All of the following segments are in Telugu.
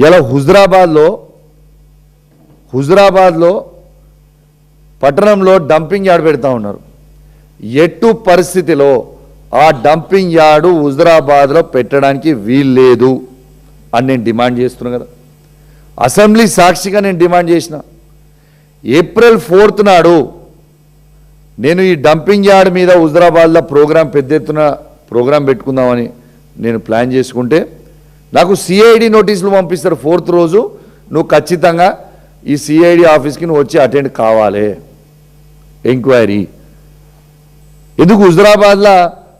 ఇలా హుజురాబాద్లో పట్టణంలో డంపింగ్ యార్డ్ పెడతా ఉన్నారు. ఎట్టు పరిస్థితిలో ఆ డంపింగ్ యార్డు హుజురాబాద్లో పెట్టడానికి వీల్లేదు అని నేను డిమాండ్ చేస్తున్నా కదా. అసెంబ్లీ సాక్షిగా నేను డిమాండ్ చేసిన. ఏప్రిల్ 4th నాడు నేను ఈ డంపింగ్ యార్డ్ మీద హుజురాబాద్లో పెద్ద ఎత్తున ప్రోగ్రాం పెట్టుకుందామని నేను ప్లాన్ చేసుకుంటే నాకు సిఐడి నోటీసులు పంపిస్తారు. 4th రోజు నువ్వు ఖచ్చితంగా ఈ సిఐడి ఆఫీస్కి నువ్వు వచ్చి అటెండ్ కావాలి ఎంక్వైరీ. ఎందుకు హుజురాబాద్లో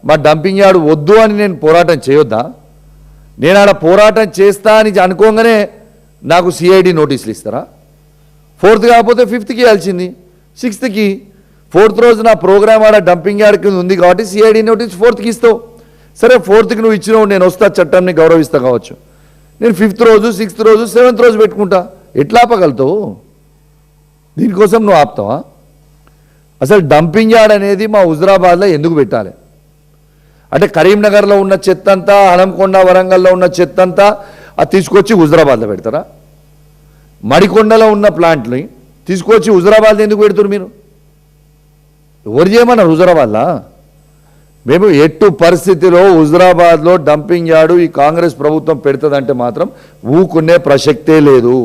మా డంపింగ్ యార్డ్ వద్దు అని నేను పోరాటం చేయొద్దా? నేను ఆడ పోరాటం చేస్తా అని అనుకోగానే నాకు సిఐడి నోటీసులు ఇస్తారా? 4th కాకపోతే 5th ఇవ్వాల్సింది, 6th. 4th రోజు నా ప్రోగ్రామ్ ఆడ డంపింగ్ యార్డ్ కింద ఉంది కాబట్టి సిఐడి నోటీస్ 4th ఇస్తావు. సరే 4th నువ్వు ఇచ్చినావు, నేను వస్తా, చట్టాన్ని గౌరవిస్తా కావచ్చు. నేను 5th రోజు, 6th రోజు, 7th రోజు పెట్టుకుంటా. ఎట్లా ఆపగలుగుతావు? దీనికోసం నువ్వు ఆపుతావా? అసలు డంపింగ్ యార్డ్ అనేది మా హుజురాబాద్లో ఎందుకు పెట్టాలి అంటే కరీంనగర్లో ఉన్న చెత్త అంతా, హనంకొండ వరంగల్లో ఉన్న చెత్త అంతా అది తీసుకొచ్చి హుజురాబాద్లో పెడతారా? మడికొండలో ఉన్న ప్లాంట్ని తీసుకొచ్చి హుజురాబాద్లో ఎందుకు పెడుతున్నారు మీరు? ఎవరు చేయమన్నారు హుజురాబాద్లో? మేము ఎట్టు పరిస్థితిలో హుజురాబాద్లో డంపింగ్ యార్డు ఈ కాంగ్రెస్ ప్రభుత్వం పెడుతుందంటే మాత్రం ఊకునే ప్రసక్తే లేదు.